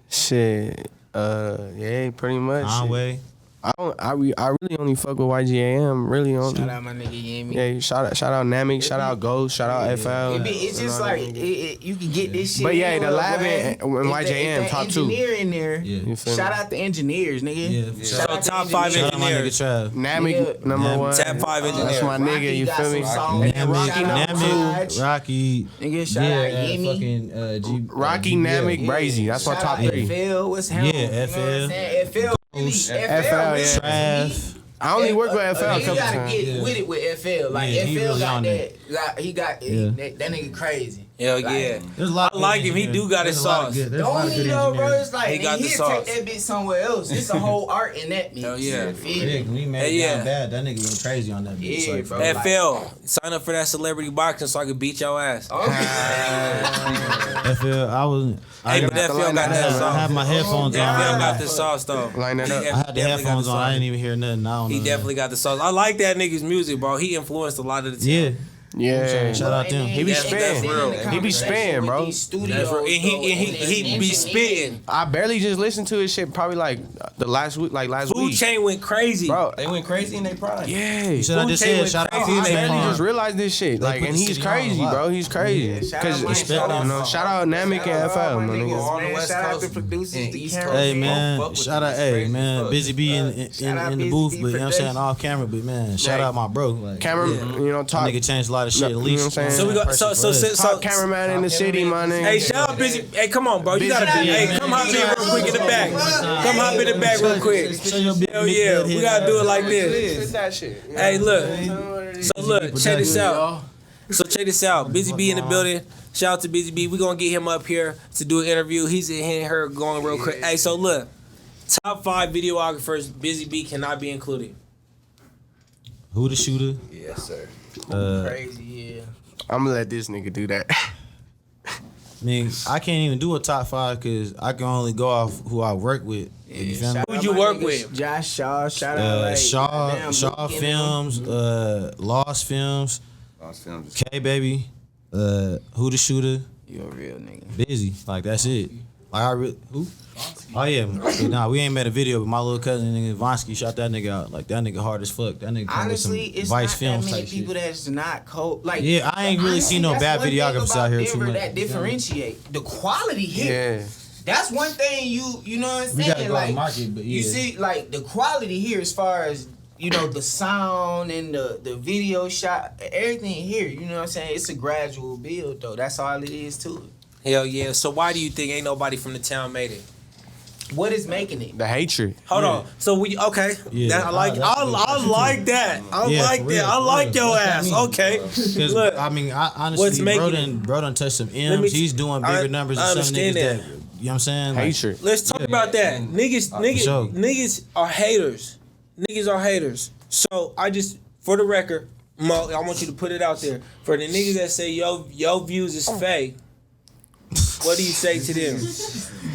Speaker 4: Shit. Yeah, pretty much.
Speaker 2: Conway.
Speaker 4: I really only fuck with YGAM. Really only.
Speaker 3: Shout out my nigga Yemi.
Speaker 4: Yeah, shout out Namic, shout out Ghost, shout out FL.
Speaker 3: It's just like you can get this shit.
Speaker 4: But yeah, the Lab
Speaker 3: right?
Speaker 4: and YJM top 2.
Speaker 3: Engineer in there.
Speaker 2: Yeah.
Speaker 4: You feel
Speaker 3: Shout
Speaker 4: me?
Speaker 3: out the engineers, nigga.
Speaker 2: Yeah.
Speaker 1: So top 5
Speaker 2: Shout out my nigga
Speaker 1: engineers.
Speaker 2: Trav.
Speaker 4: Namic number 1.
Speaker 1: Top 5 engineers.
Speaker 4: That's my nigga. You feel me?
Speaker 2: Rocky.
Speaker 3: Nigga, shout out Yemi.
Speaker 2: Fucking
Speaker 4: Rocky, Namic, Brazy. That's my top 3.
Speaker 3: FL, what's him?
Speaker 2: Yeah, FL.
Speaker 3: FL,
Speaker 4: yeah.
Speaker 2: Trav.
Speaker 4: I only work with FL a
Speaker 3: you
Speaker 4: couple
Speaker 3: gotta
Speaker 4: times.
Speaker 3: get with it with FL. Like,
Speaker 2: Yeah, he
Speaker 3: FL
Speaker 2: really
Speaker 3: got
Speaker 2: on
Speaker 3: that. That nigga crazy.
Speaker 1: Hell yeah.
Speaker 2: There's a lot
Speaker 1: I like him. He do got his sauce.
Speaker 3: Don't need though, bro. It's like
Speaker 1: He got the
Speaker 3: he'll
Speaker 1: sauce.
Speaker 3: take that bitch somewhere else. It's a whole art in that mix.
Speaker 1: Hell yeah.
Speaker 3: You feel
Speaker 2: Yeah,
Speaker 3: me?
Speaker 2: when he made
Speaker 1: Hey,
Speaker 2: it
Speaker 1: yeah.
Speaker 2: down bad, that nigga went crazy on that bitch.
Speaker 3: Yeah,
Speaker 2: Like,
Speaker 3: bro. Like-
Speaker 1: FL, sign up for that celebrity boxing so I can beat your ass.
Speaker 2: FL, I was.
Speaker 1: Hey, but FL got that
Speaker 2: I
Speaker 1: sauce.
Speaker 2: have my headphones on.
Speaker 1: FL
Speaker 2: right
Speaker 1: got
Speaker 2: now.
Speaker 1: the sauce though.
Speaker 4: Line that up.
Speaker 1: He
Speaker 2: I had the
Speaker 1: definitely got
Speaker 2: headphones
Speaker 1: the
Speaker 2: on. I
Speaker 1: sauce.
Speaker 2: didn't even hear nothing. I don't
Speaker 1: He
Speaker 2: know.
Speaker 1: definitely got the sauce. I like that nigga's music, bro. He influenced a lot of the
Speaker 2: Yeah.
Speaker 1: team.
Speaker 4: Yeah.
Speaker 2: Shout out them.
Speaker 4: He be
Speaker 1: That's
Speaker 4: spitting.
Speaker 1: real.
Speaker 4: He be spitting, bro.
Speaker 1: That's real. And he be spitting.
Speaker 4: I barely just listened to his shit probably like the last week, like last
Speaker 1: Food Food Chain went crazy.
Speaker 4: Bro,
Speaker 5: They went crazy in their prime.
Speaker 4: yeah.
Speaker 2: You said I just
Speaker 1: Chain
Speaker 2: said
Speaker 1: went
Speaker 2: shout out
Speaker 1: crazy.
Speaker 2: to
Speaker 1: They
Speaker 4: I
Speaker 2: Food
Speaker 4: just
Speaker 2: Chain.
Speaker 4: realized this shit.
Speaker 2: They
Speaker 4: Like,
Speaker 2: put
Speaker 4: and
Speaker 2: the
Speaker 4: he's
Speaker 2: city on
Speaker 4: crazy,
Speaker 2: a lot.
Speaker 4: bro. He's crazy.
Speaker 3: shout
Speaker 4: Cause
Speaker 3: out,
Speaker 2: Respect
Speaker 3: shout
Speaker 2: on
Speaker 3: out,
Speaker 4: shout out Namek and FL, my nigga.
Speaker 5: on the
Speaker 3: man.
Speaker 5: West
Speaker 3: Shout out
Speaker 5: Coast
Speaker 3: the producers,
Speaker 5: and
Speaker 3: the
Speaker 5: East
Speaker 3: camera.
Speaker 5: Coast.
Speaker 2: Hey
Speaker 5: Fuck
Speaker 2: man,
Speaker 5: with
Speaker 2: shout
Speaker 5: you.
Speaker 2: out,
Speaker 5: It's
Speaker 2: hey
Speaker 5: crazy
Speaker 2: man,
Speaker 5: as fuck.
Speaker 2: Busy B
Speaker 3: Shout out
Speaker 2: in the
Speaker 3: Busy
Speaker 2: booth,
Speaker 3: B
Speaker 2: but you know what I'm saying,
Speaker 3: production.
Speaker 2: off camera, but man, shout
Speaker 4: Like,
Speaker 2: out my bro. Like,
Speaker 4: Camera, you know,
Speaker 2: that
Speaker 4: top,
Speaker 2: nigga changed a lot of shit. At
Speaker 4: You know
Speaker 2: least,
Speaker 4: what I'm saying?
Speaker 1: So we go.
Speaker 2: person
Speaker 1: So
Speaker 2: for us.
Speaker 4: top cameraman in the city, my nigga.
Speaker 1: Hey, shout out Busy. Hey, come on, bro. You
Speaker 4: Busy
Speaker 1: gotta be.
Speaker 4: B,
Speaker 1: Hey,
Speaker 2: man.
Speaker 1: come hop in real quick in the back. Come hop in the back real quick.
Speaker 2: Show your big,
Speaker 1: Hell
Speaker 2: big
Speaker 1: yeah,
Speaker 2: head
Speaker 1: we
Speaker 2: head.
Speaker 1: gotta do it like this.
Speaker 4: It's that shit.
Speaker 1: Hey, look. So look, check this out. So check this out. Busy B in the building. Shout out to Busy B. We gonna get him up here to do an interview. He's in here and her going real quick. Hey, so look, top 5 videographers. Busy B cannot be included.
Speaker 2: Who the shooter?
Speaker 5: Yes, sir.
Speaker 3: Crazy, yeah.
Speaker 4: I'm gonna let this nigga do that.
Speaker 2: I mean, I can't even do a top 5 because I can only go off who I work with. You feel me?
Speaker 3: Shout
Speaker 1: Who'd
Speaker 3: out
Speaker 1: you
Speaker 3: my
Speaker 1: work
Speaker 3: nigga
Speaker 1: with?
Speaker 3: Josh Shaw. Shout out like
Speaker 2: Shaw
Speaker 3: goddamn Luke
Speaker 2: Films, Lost Films,
Speaker 5: Lost Films.
Speaker 2: K Baby, Who the Shooter,
Speaker 3: You a real nigga.
Speaker 2: Busy. Like that's it. Like I really who? Oh yeah, nah, we ain't made a video, but my little cousin nigga Vonsky shot that nigga out. Like that nigga hard as fuck. That nigga come with some
Speaker 3: Honestly, it's
Speaker 2: Vice
Speaker 3: not
Speaker 2: Films
Speaker 3: that many
Speaker 2: type
Speaker 3: people
Speaker 2: shit.
Speaker 3: that's not cold. Like
Speaker 2: Yeah, I ain't really seen no
Speaker 3: honestly,
Speaker 2: bad
Speaker 3: that's one thing
Speaker 2: videographers
Speaker 3: about
Speaker 2: out here too
Speaker 3: Denver
Speaker 2: much.
Speaker 3: that differentiate the quality here.
Speaker 4: Yeah.
Speaker 3: That's one thing you know what I'm
Speaker 2: We
Speaker 3: saying.
Speaker 2: gotta go
Speaker 3: Like
Speaker 2: to market, but
Speaker 3: you
Speaker 2: yeah.
Speaker 3: see, like the quality here as far as the sound and the video shot, everything here. You know what I'm saying. It's a gradual build though. That's all it is to it.
Speaker 1: Hell yeah. So why do you think ain't nobody from the town made it?
Speaker 3: What is making it?
Speaker 4: The hatred.
Speaker 1: Hold on. So we okay?
Speaker 2: Yeah,
Speaker 1: That, I like.
Speaker 2: that's a good
Speaker 1: I
Speaker 2: question,
Speaker 1: like
Speaker 2: too.
Speaker 1: that. I
Speaker 2: Yeah,
Speaker 1: like
Speaker 2: for
Speaker 1: that.
Speaker 2: real,
Speaker 1: I
Speaker 2: for
Speaker 1: like
Speaker 2: real.
Speaker 1: your
Speaker 2: That's what I
Speaker 1: ass.
Speaker 2: mean.
Speaker 1: Okay.
Speaker 2: Because
Speaker 1: Look,
Speaker 2: I mean,
Speaker 1: what's
Speaker 2: honestly,
Speaker 1: making
Speaker 2: bro done touched some
Speaker 1: Let me
Speaker 2: M's. He's doing bigger numbers
Speaker 1: I
Speaker 2: than some
Speaker 1: understand
Speaker 2: niggas
Speaker 1: that.
Speaker 2: that. You know what I'm saying? Like,
Speaker 4: Hatred.
Speaker 1: let's talk about that.
Speaker 2: sure.
Speaker 1: Niggas are haters. Niggas are haters. So I just, for the record, Mo, I want you to put it out there for the niggas that say your views is fake. What do you say to them?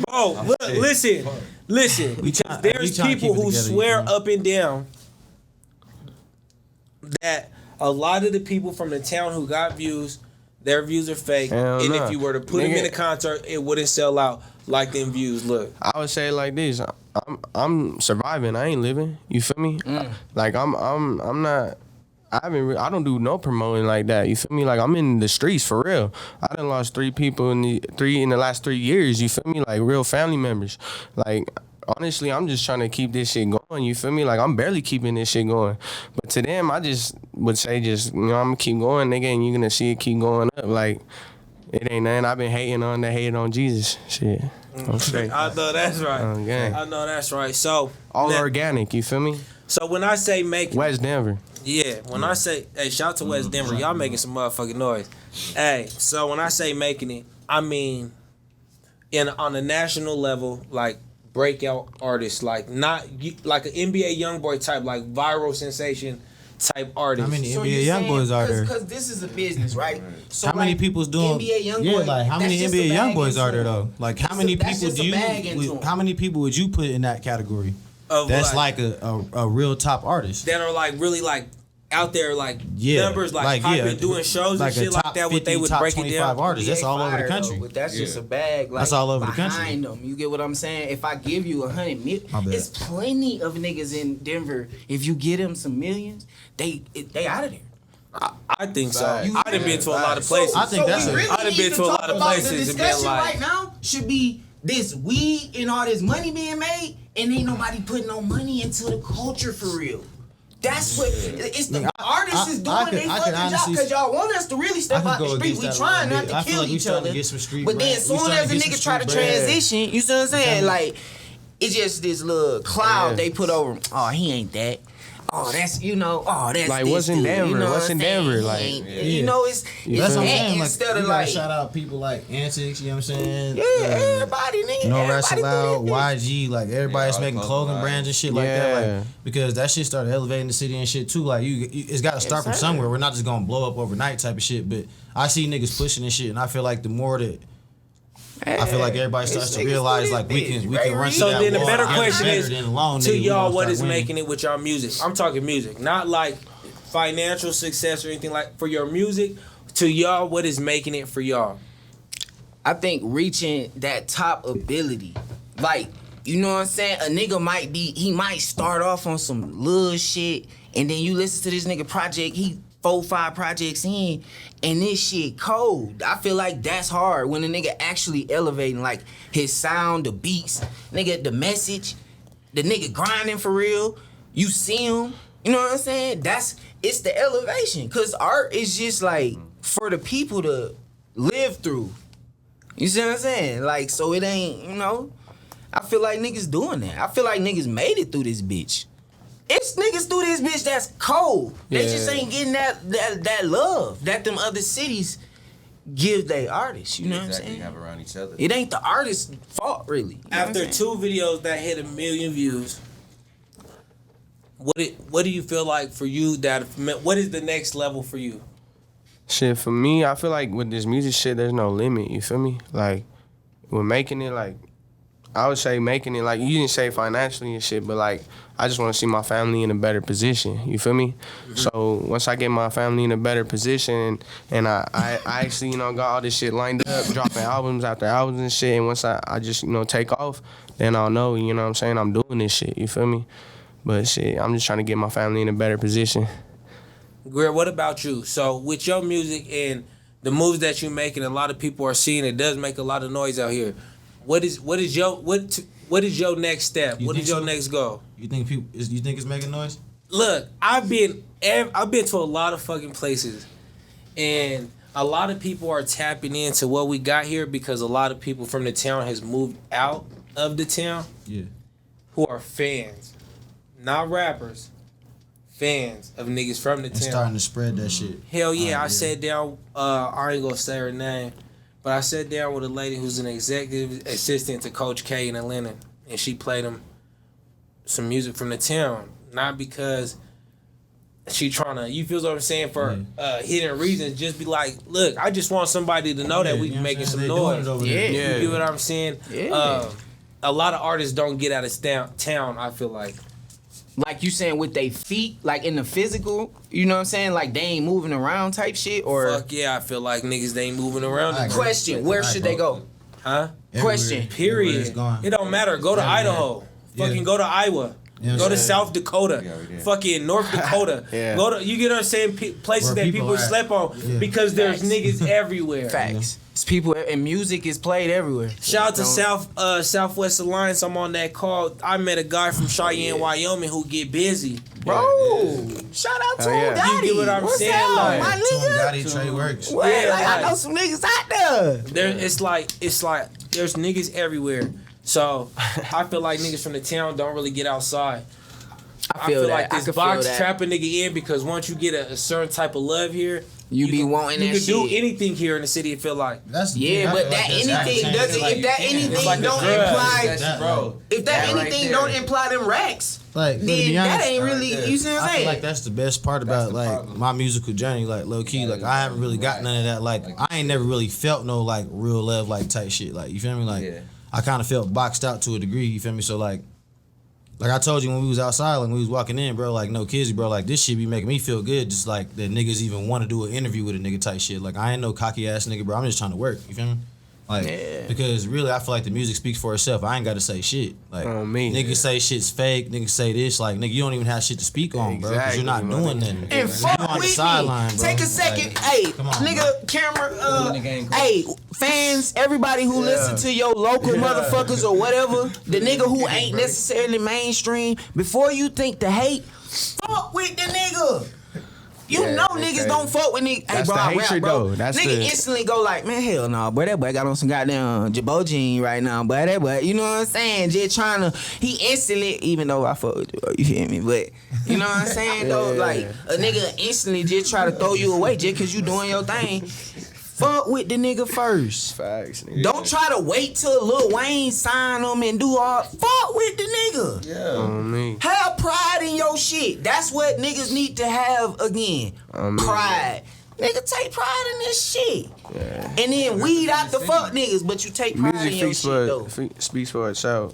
Speaker 1: Bro, look, listen, because
Speaker 2: we
Speaker 1: there's
Speaker 2: tryna
Speaker 1: people
Speaker 2: keep it
Speaker 1: who
Speaker 2: together,
Speaker 1: swear
Speaker 2: you know?
Speaker 1: up and down that a lot of the people from the town who got views, their views are fake.
Speaker 4: Hell
Speaker 1: and
Speaker 4: nah.
Speaker 1: if you were to put them in a
Speaker 4: Nigga.
Speaker 1: concert, it wouldn't sell out like them views look.
Speaker 4: I would say it like this. I'm surviving. I ain't living. You feel me? Like I'm not. I don't do no promoting like that. You feel me? Like I'm in the streets for real. I done lost 3 people in the last 3 years. You feel me? Like real family members. Like honestly, I'm just trying to keep this shit going. You feel me? Like I'm barely keeping this shit going. But to them, I just would say I'm gonna keep going, nigga, and you're gonna see it keep going up. Like it ain't nothing. I've been hating on Jesus. Shit. I'm straight.
Speaker 1: I know that's right.
Speaker 4: Okay.
Speaker 1: I know that's right. So
Speaker 4: All
Speaker 1: now-
Speaker 4: organic. You feel me?
Speaker 1: So when I say make
Speaker 4: West Denver.
Speaker 1: yeah, when I say hey, shout out to West Denver, y'all making some motherfucking noise. Hey, so when I say making it, I mean on a national level, like breakout artists, like not like an NBA YoungBoy type, like viral sensation type artist.
Speaker 2: How many
Speaker 3: So
Speaker 2: NBA
Speaker 3: you
Speaker 2: young
Speaker 3: saying-
Speaker 2: boys are there?
Speaker 3: Because this is a business, right? So
Speaker 2: How many
Speaker 3: like,
Speaker 2: people's doing?
Speaker 3: NBA young
Speaker 2: yeah,
Speaker 3: boy,
Speaker 2: like how
Speaker 3: that's
Speaker 2: many
Speaker 3: just a
Speaker 2: NBA young
Speaker 3: bag
Speaker 2: boys are
Speaker 3: into
Speaker 2: there
Speaker 3: him.
Speaker 2: though? Like how
Speaker 3: That's
Speaker 2: many
Speaker 3: that's
Speaker 2: people
Speaker 3: just
Speaker 2: do
Speaker 3: a bag into
Speaker 2: you?
Speaker 3: him.
Speaker 2: How many people would you put in that category?
Speaker 1: Of
Speaker 2: That's like a real top artist.
Speaker 1: that are like really like out there like
Speaker 2: Yeah,
Speaker 1: numbers like popping, doing shows
Speaker 2: like
Speaker 1: and shit
Speaker 2: a
Speaker 1: like
Speaker 2: top
Speaker 1: that. What they
Speaker 2: 50,
Speaker 1: would
Speaker 2: top
Speaker 1: break it
Speaker 2: 25
Speaker 1: down.
Speaker 2: artists. That's
Speaker 3: NBA
Speaker 2: all over the
Speaker 3: fire,
Speaker 2: country.
Speaker 3: though, but that's just a bag. Like,
Speaker 2: That's all over the country.
Speaker 3: behind them. You get what I'm saying? If I give you 100 million,
Speaker 2: My bad.
Speaker 3: it's plenty of niggas in Denver. If you get them some millions, they out of there.
Speaker 1: I think so.
Speaker 5: Facts.
Speaker 1: I done been to a lot of places.
Speaker 2: I think that's
Speaker 3: we
Speaker 2: a-
Speaker 3: really
Speaker 1: I done
Speaker 3: need
Speaker 1: been to a
Speaker 3: talk
Speaker 1: lot of
Speaker 3: about
Speaker 1: places
Speaker 3: The
Speaker 1: and been
Speaker 3: discussion
Speaker 1: like-
Speaker 3: right now should be this weed and all this money being made, and ain't nobody putting no money into the culture for real. That's what it's the artists is doing their fucking job
Speaker 2: honestly-
Speaker 3: because y'all want us to really step
Speaker 2: I
Speaker 3: out
Speaker 2: could
Speaker 3: the
Speaker 2: go
Speaker 3: street.
Speaker 2: against
Speaker 3: We
Speaker 2: that a
Speaker 3: trying
Speaker 2: little
Speaker 3: not
Speaker 2: bit.
Speaker 3: to
Speaker 2: I feel
Speaker 3: kill
Speaker 2: like we
Speaker 3: each
Speaker 2: starting to
Speaker 3: other.
Speaker 2: get some street
Speaker 3: But then
Speaker 2: brand-
Speaker 3: as
Speaker 2: we
Speaker 3: soon
Speaker 2: starting
Speaker 3: as
Speaker 2: to
Speaker 3: a
Speaker 2: get
Speaker 3: nigga
Speaker 2: some
Speaker 3: try to
Speaker 2: street brand.
Speaker 3: transition, you see what I'm saying? Like it's just this little cloud they put over him. Oh, he ain't that. Oh, that's oh, that's
Speaker 4: Like,
Speaker 3: this
Speaker 4: what's in
Speaker 3: dude.
Speaker 4: Denver?
Speaker 3: You know
Speaker 4: What's
Speaker 3: what
Speaker 4: in
Speaker 3: I'm saying?
Speaker 4: Denver?
Speaker 3: He
Speaker 4: Like,
Speaker 3: ain't-
Speaker 2: yeah.
Speaker 3: you know, it's
Speaker 2: That's what I'm
Speaker 3: that
Speaker 2: saying. Like,
Speaker 3: instead
Speaker 2: you
Speaker 3: of
Speaker 2: gotta
Speaker 3: like
Speaker 2: shout out people like Antics. You know what I'm saying?
Speaker 3: yeah, everybody nigga.
Speaker 2: No
Speaker 3: everybody
Speaker 2: Wrestle
Speaker 3: do
Speaker 2: Loud,
Speaker 3: their thing.
Speaker 2: YG, like everybody's
Speaker 5: Yeah,
Speaker 2: making
Speaker 5: all
Speaker 2: clothing
Speaker 5: clothing
Speaker 2: brands and shit like that,
Speaker 4: Yeah.
Speaker 2: like because that shit started elevating the city and shit too. Like it's got to start from
Speaker 3: sir.
Speaker 2: somewhere. We're not just gonna blow up overnight type of shit. But I see niggas pushing and shit, and I feel like the more that I feel like everybody starts to
Speaker 3: Niggas
Speaker 2: realize
Speaker 3: do
Speaker 2: like
Speaker 3: this,
Speaker 2: we
Speaker 3: bitch.
Speaker 2: can run
Speaker 3: Ray
Speaker 2: to
Speaker 1: So
Speaker 2: that
Speaker 1: then the
Speaker 2: wall
Speaker 1: better
Speaker 2: together
Speaker 1: question
Speaker 2: better
Speaker 1: is
Speaker 2: than alone,
Speaker 1: to
Speaker 2: nigga, we
Speaker 1: y'all,
Speaker 2: gonna
Speaker 1: what
Speaker 2: start
Speaker 1: is
Speaker 2: winning.
Speaker 1: making it with y'all music? I'm talking music, not like financial success or anything like for your music. To y'all, what is making it for y'all?
Speaker 3: I think reaching that top ability, like you know what I'm saying? A nigga he might start off on some little shit, and then you listen to this nigga project, he 4-5 projects in, and this shit cold. I feel like that's hard when a nigga actually elevating, like his sound, the beats, nigga, the message, the nigga grinding for real. You see him, you know what I'm saying? It's the elevation, cause art is just like for the people to live through. You see what I'm saying? Like, so it ain't, you know, I feel like niggas doing that. I feel like niggas made it through this bitch. It's niggas through this bitch that's cold. They just ain't getting that love that them other cities give they artists. You know what I'm saying?
Speaker 5: Have around each other.
Speaker 3: It ain't the artist's fault, really. You know
Speaker 1: After
Speaker 3: what I'm saying?
Speaker 1: 2 videos that hit 1 million views, what do you feel like for you what is the next level for you?
Speaker 4: Shit, for me, I feel like with this music shit, there's no limit, you feel me? Like, with making it, like, I would say making it, like, you didn't say financially and shit, but, like, I just want to see my family in a better position, you feel me? Mm-hmm. So, once I get my family in a better position, and I actually, you know, got all this shit lined up, dropping albums after albums and shit, and once I just, you know, take off, then I'll know, you know what I'm saying, I'm doing this shit, you feel me? But, shit, I'm just trying to get my family in a better position.
Speaker 1: Greer, what about you? So with your music and the moves that you make, and a lot of people are seeing it does make a lot of noise out here. What is your next step? What is your next goal?
Speaker 2: You think it's making noise?
Speaker 1: Look, I've been to a lot of fucking places, and a lot of people are tapping into what we got here because a lot of people from the town has moved out of the town.
Speaker 2: Yeah.
Speaker 1: Who are fans, not rappers. Fans of niggas from the
Speaker 2: And
Speaker 1: town.
Speaker 2: starting to spread that shit.
Speaker 1: Hell yeah, I sat down, I ain't gonna say her name, but I sat down with a lady who's an executive assistant to Coach K in Atlanta, and she played him some music from the town. Not because she trying to, you feel what I'm saying, for hidden reasons, just be like, look, I just want somebody to know that we be making some noise. You get what I'm saying?
Speaker 3: Yeah.
Speaker 1: A lot of artists don't get out of town, I feel like.
Speaker 3: Like you saying with they feet, like in the physical, you know what I'm saying? Like they ain't moving around type shit, or
Speaker 1: Fuck yeah, I feel like niggas they ain't moving around.
Speaker 3: question, where should they go?
Speaker 1: Huh?
Speaker 3: Question.
Speaker 1: Period. It don't matter. Go to Idaho. Fucking go to Iowa.
Speaker 2: Yeah,
Speaker 1: go to
Speaker 2: yeah.
Speaker 1: South Dakota. Fucking North Dakota. Go to, you get what I'm saying, places
Speaker 2: Where
Speaker 1: that
Speaker 2: people
Speaker 1: people
Speaker 2: are at.
Speaker 1: slept on
Speaker 2: Yeah.
Speaker 1: because there's niggas everywhere.
Speaker 3: Facts. It's people, and music is played everywhere.
Speaker 1: Shout out to Southwest Alliance. I'm on that call. I met a guy from Cheyenne, Wyoming who get busy.
Speaker 3: Bro, shout out to
Speaker 4: yeah.
Speaker 3: Gotti.
Speaker 1: You get what I'm
Speaker 3: What's
Speaker 1: saying?
Speaker 3: up,
Speaker 1: Like,
Speaker 3: my nigga?
Speaker 2: Gotti, Trey Works.
Speaker 3: What?
Speaker 1: Yeah,
Speaker 3: Like, I
Speaker 1: like-
Speaker 3: know some niggas out there.
Speaker 1: It's like there's niggas everywhere. So I feel like niggas from the town don't really get outside. I feel like this box trap a nigga in because once you get a certain type of love here,
Speaker 3: You be wanting
Speaker 1: you
Speaker 3: that
Speaker 1: can do
Speaker 3: shit.
Speaker 1: anything here in the city. I feel like
Speaker 3: Yeah, but that anything doesn't. If that anything
Speaker 1: like a
Speaker 3: don't
Speaker 1: drug.
Speaker 3: imply,
Speaker 5: Bro.
Speaker 3: if that
Speaker 5: right
Speaker 3: anything
Speaker 5: there.
Speaker 3: don't imply them racks,
Speaker 2: Like, to
Speaker 3: then
Speaker 2: be
Speaker 3: that
Speaker 2: honest,
Speaker 3: ain't really. You see what I'm
Speaker 2: I feel
Speaker 3: saying?
Speaker 2: like that's the best part about like my musical journey, like low key. Like I haven't really got none of that. Like I ain't never really felt no like real love like type shit. Like you feel me? Like I kind of felt boxed out to a degree. You feel me? So like I told you when we was outside, like when we was walking in, bro. Like no kids, bro. Like this shit be making me feel good. Just like that niggas even want to do an interview with a nigga type shit. Like I ain't no cocky ass nigga, bro. I'm just trying to work. You feel me? Like, because really, I feel like the music speaks for itself. I ain't got to say shit. Like, niggas say shit's fake. Niggas say this. Like, nigga, you don't even have shit to speak on, bro. Because you're not doing nothing.
Speaker 3: And fuck
Speaker 2: you on the
Speaker 3: with
Speaker 2: sideline,
Speaker 3: me.
Speaker 2: bro.
Speaker 3: Take a second.
Speaker 2: Like,
Speaker 3: Hey,
Speaker 2: come on,
Speaker 3: nigga, camera. Hey, fans, everybody who listen to your local motherfuckers or whatever, the nigga who ain't necessarily mainstream, before you think to hate, fuck with the nigga. You know niggas don't fuck with niggas. Hey,
Speaker 4: That's
Speaker 3: bro,
Speaker 4: the
Speaker 3: I rap,
Speaker 4: hatred,
Speaker 3: bro.
Speaker 4: though. That's
Speaker 3: Nigga
Speaker 4: the-
Speaker 3: instantly go like, man, hell no, boy. That boy got on some goddamn Jabot jean right now, boy. That boy, you know what I'm saying? Just trying to, he instantly, even though I fuck with you, bro, you feel me? But, you know what I'm saying, though? Like, a nigga instantly just try to throw you away just because you doing your thing. Fuck with the nigga first.
Speaker 4: Facts, nigga.
Speaker 3: Don't try to wait till Lil Wayne sign them and do all. Fuck with the nigga.
Speaker 4: On me.
Speaker 3: Have pride in your shit. That's what niggas need to have again. Pride. Nigga, take pride in this shit.
Speaker 4: Yeah.
Speaker 3: And then weed out the fuck niggas, but you take pride in your
Speaker 4: Music
Speaker 3: shit though.
Speaker 4: speaks for itself.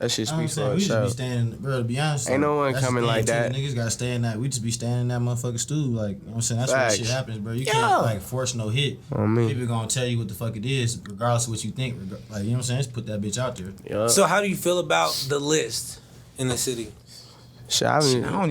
Speaker 4: That shit
Speaker 2: I'm
Speaker 4: speaks for
Speaker 2: saying we just be
Speaker 4: itself.
Speaker 2: standing, bro. To be honest,
Speaker 4: Ain't no one
Speaker 2: that's the
Speaker 4: coming
Speaker 2: thing,
Speaker 4: like
Speaker 2: too.
Speaker 4: that.
Speaker 2: Niggas gotta stay in that. We just be standing in that motherfucking stool, like, you know what I'm saying. That's
Speaker 4: Facts.
Speaker 2: where shit happens, bro. You can't like force no hit. People gonna tell you what the fuck it is, regardless of what you think. Like, you know what I'm saying. Just put that bitch out there.
Speaker 4: Yup.
Speaker 1: So how do you feel about the list in the city?
Speaker 4: Shit, I
Speaker 3: I wasn't on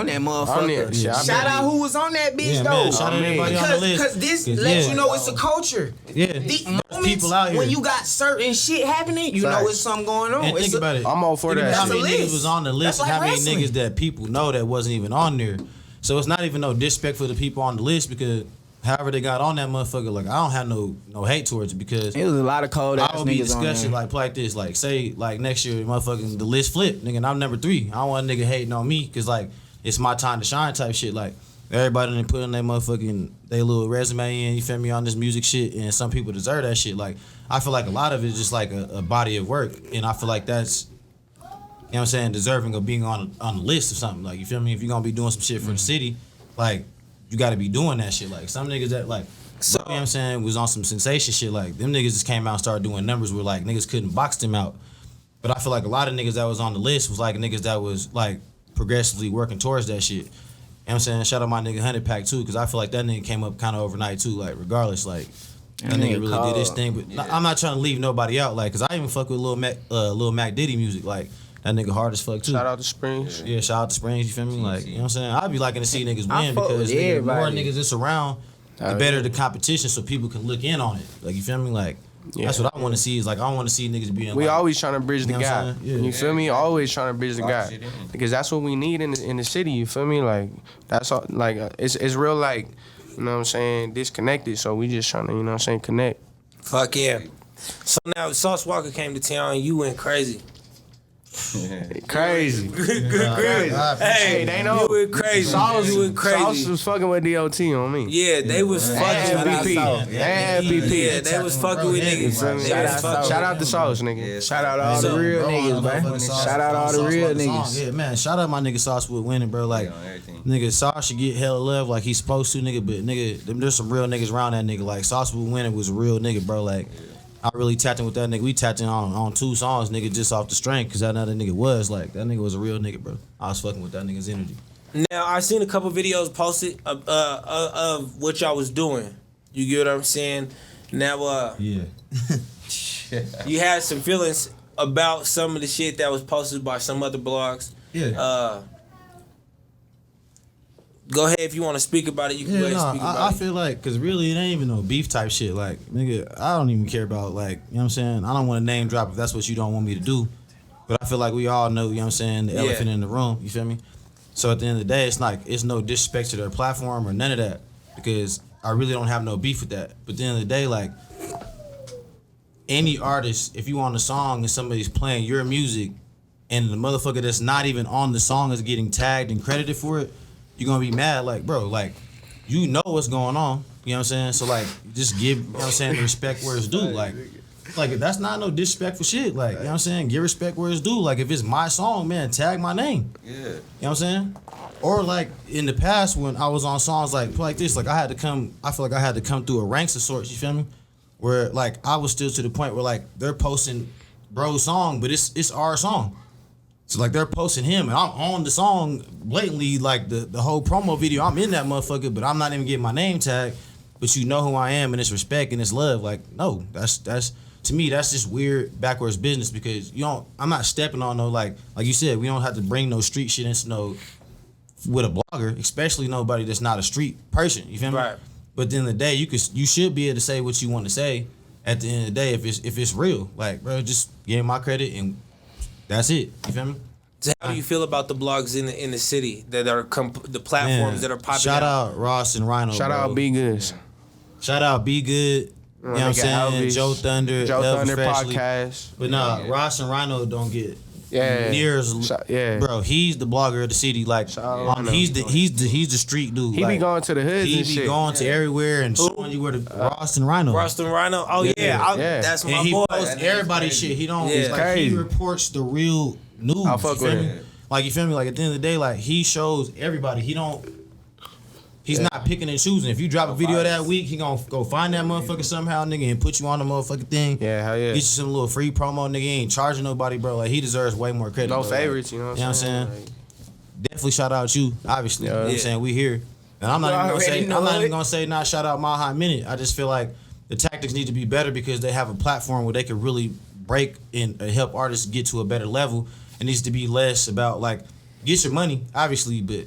Speaker 3: that motherfucker. Shout out who was on that bitch
Speaker 2: Yeah,
Speaker 3: though.
Speaker 2: man. Shout out everybody on the list.
Speaker 3: Because this
Speaker 2: 'Cause,
Speaker 3: lets
Speaker 2: yeah.
Speaker 3: you know it's a culture.
Speaker 2: Yeah,
Speaker 3: The
Speaker 2: there's
Speaker 3: moments
Speaker 2: people out here.
Speaker 3: when you got certain shit happening, you know
Speaker 4: Facts.
Speaker 3: it's something going on.
Speaker 2: And
Speaker 3: It's
Speaker 2: think about it.
Speaker 4: I'm all for
Speaker 2: Think
Speaker 4: that
Speaker 2: about how
Speaker 4: shit.
Speaker 2: many
Speaker 3: That's a
Speaker 2: niggas was on the list
Speaker 3: That's
Speaker 2: and
Speaker 3: like
Speaker 2: how many
Speaker 3: wrestling.
Speaker 2: niggas that people know that wasn't even on there. So it's not even no disrespect for the people on the list because however they got on that motherfucker, like I don't have no hate towards it because
Speaker 3: It was a lot of cold ass
Speaker 2: I will be
Speaker 3: niggas on
Speaker 2: discussing
Speaker 3: there.
Speaker 2: like this, like say like next year, motherfucking the list flip, nigga, and I'm number 3. I don't want a nigga hating on me because like it's my time to shine type shit. Like everybody done put in their motherfucking they little resume in, you feel me, on this music shit, and some people deserve that shit. Like I feel like a lot of it is just like a body of work, and I feel like that's. You know what I'm saying, deserving of being on the list or something. Like, you feel me? If you're gonna be doing some shit for the city, like, you gotta be doing that shit. Like, some niggas that, like, you know what I'm saying, was on some sensation shit. Like, them niggas just came out and started doing numbers where, like, niggas couldn't box them out. But I feel like a lot of niggas that was on the list was, like, niggas that was, like, progressively working towards that shit. You know what I'm saying? Shout out my nigga 100 Pack, too, because I feel like that nigga came up kind of overnight, too. Like, regardless, like, that nigga really did his thing. But I'm not trying to leave nobody out, like, because I even fuck with Lil Mac Diddy music, like, that nigga hard as fuck too.
Speaker 4: Shout out to Springs.
Speaker 2: Yeah, shout out to Springs, you feel me? Like, you know what I'm saying? I'd be liking to see niggas
Speaker 3: I
Speaker 2: win
Speaker 3: fuck
Speaker 2: because
Speaker 3: with
Speaker 2: nigga, the more
Speaker 3: everybody.
Speaker 2: niggas that's around, the better the competition so people can look in on it. Like, you feel me? Like, that's what I want to see is like, I want to see niggas being
Speaker 4: We
Speaker 2: like,
Speaker 4: always trying to bridge the
Speaker 2: You know what I'm
Speaker 4: gap.
Speaker 2: saying? Yeah.
Speaker 4: You feel me? Always trying to bridge the gap because that's what we need in the city. You feel me? Like that's all. Like it's real. Like you know what I'm saying? Disconnected. So we just trying to you know what I'm saying connect.
Speaker 1: Fuck yeah. So now Sauce Walker came to town and you went crazy.
Speaker 4: Crazy.
Speaker 1: Crazy. Hey,
Speaker 4: they know.
Speaker 1: you went crazy. You went crazy.
Speaker 4: Sauce was fucking with DOT on me.
Speaker 1: Yeah, they was fucking with
Speaker 4: FBP.
Speaker 1: niggas.
Speaker 4: And FBP.
Speaker 1: Yeah, they was fucking with niggas.
Speaker 4: Feel me?
Speaker 1: They was fucking-
Speaker 4: Shout out to Sauce, nigga.
Speaker 3: Shout out all the real niggas, man. Shout out all the real niggas.
Speaker 2: Yeah, man, shout out my nigga Sauce with winning, bro. Like, nigga, Sauce should get hella love like he's supposed to, nigga. But nigga, there's some real niggas around that nigga. Like, Sauce with winning was a real nigga, bro. Like, I really tapped in with that nigga. We tapped in on 2 songs, nigga, just off the string, cause that nigga was like that nigga was a real nigga, bro. I was fucking with that nigga's energy.
Speaker 1: Now I seen a couple videos posted of what y'all was doing. You get what I'm saying? Now
Speaker 2: Yeah.
Speaker 1: you had some feelings about some of the shit that was posted by some other blogs.
Speaker 2: Yeah.
Speaker 1: Go ahead if you want to speak about it. You can go
Speaker 2: Yeah,
Speaker 1: ahead and speak
Speaker 2: no,
Speaker 1: about
Speaker 2: I
Speaker 1: it.
Speaker 2: feel like, cause really it ain't even no beef type shit. Like, nigga, I don't even care about like, you know what I'm saying? I don't want to name drop if that's what you don't want me to do. But I feel like we all know, you know what I'm saying, the elephant in the room, you feel me? So at the end of the day, it's like, it's no disrespect to their platform or none of that. Because I really don't have no beef with that. But at the end of the day, like, any artist, if you on a song and somebody's playing your music and the motherfucker that's not even on the song is getting tagged and credited for it, you're gonna be mad, like, bro, like, you know what's going on, you know what I'm saying? So, like, just give, you know what I'm saying, the respect where it's due, like, that's not no disrespectful shit, like, you know what I'm saying? Give respect where it's due, like, if it's my song, man, tag my name, you know what I'm saying? Or, like, in the past, when I was on songs like this, like, I feel like I had to come through a ranks of sorts, you feel me? Where, like, I was still to the point where, like, they're posting bro's song, but it's our song. So, like, they're posting him, and I'm on the song blatantly, like, the whole promo video. I'm in that motherfucker, but I'm not even getting my name tagged. But you know who I am, and it's respect and it's love. Like, no, that's to me, that's just weird, backwards business because I'm not stepping on no, like you said, we don't have to bring no street shit into no, with a blogger, especially nobody that's not a street person. You feel me?
Speaker 1: Right.
Speaker 2: But at the end of the day, you should be able to say what you want to say at the end of the day if it's real. Like, bro, just give him my credit and that's it. You feel me?
Speaker 1: So how do you feel about the blogs in the city that are the platforms that are popping
Speaker 2: Shout out Ross and Rhino.
Speaker 4: Shout
Speaker 2: bro.
Speaker 4: out Be Good.
Speaker 2: Shout out Be Good. You know what I'm saying?
Speaker 4: Elvis,
Speaker 2: Joe Thunder.
Speaker 4: Joe
Speaker 2: Elvis
Speaker 4: Thunder
Speaker 2: Presley.
Speaker 4: podcast.
Speaker 2: But nah, Ross and Rhino don't get near as
Speaker 4: Yeah.
Speaker 2: bro. He's the blogger of the city. Like
Speaker 4: out
Speaker 2: he's the street dude.
Speaker 4: He
Speaker 2: like,
Speaker 4: be going to the hoods
Speaker 2: He
Speaker 4: and
Speaker 2: be
Speaker 4: shit.
Speaker 2: going to everywhere and showing you where the Ross and Rhino.
Speaker 1: Roston Rhino? Oh yeah, that's my
Speaker 2: And he
Speaker 1: boy.
Speaker 2: posts everybody's shit. He don't.
Speaker 1: Yeah.
Speaker 2: It's like he
Speaker 4: Crazy.
Speaker 2: reports the real news.
Speaker 4: I fuck
Speaker 2: you feel
Speaker 4: with
Speaker 2: me?
Speaker 4: him.
Speaker 2: Like you feel me? Like at the end of the day, like he shows everybody. He don't. He's not picking and choosing. If you drop a video that week, he gonna go find that motherfucker somehow, nigga, and put you on the motherfucking thing.
Speaker 4: Yeah, hell yeah.
Speaker 2: Get you some little free promo, nigga. He ain't charging nobody, bro. Like, he deserves way more credit.
Speaker 4: No
Speaker 2: bro.
Speaker 4: favorites,
Speaker 2: Like,
Speaker 4: you know what
Speaker 2: I'm
Speaker 4: I'm
Speaker 2: saying?
Speaker 4: saying?
Speaker 2: Definitely shout out you, obviously. You know what I'm saying? We here. And I'm not even gonna say not shout out My High Minute. I just feel like the tactics need to be better because they have a platform where they can really break and help artists get to a better level. It needs to be less about like get your money, obviously, but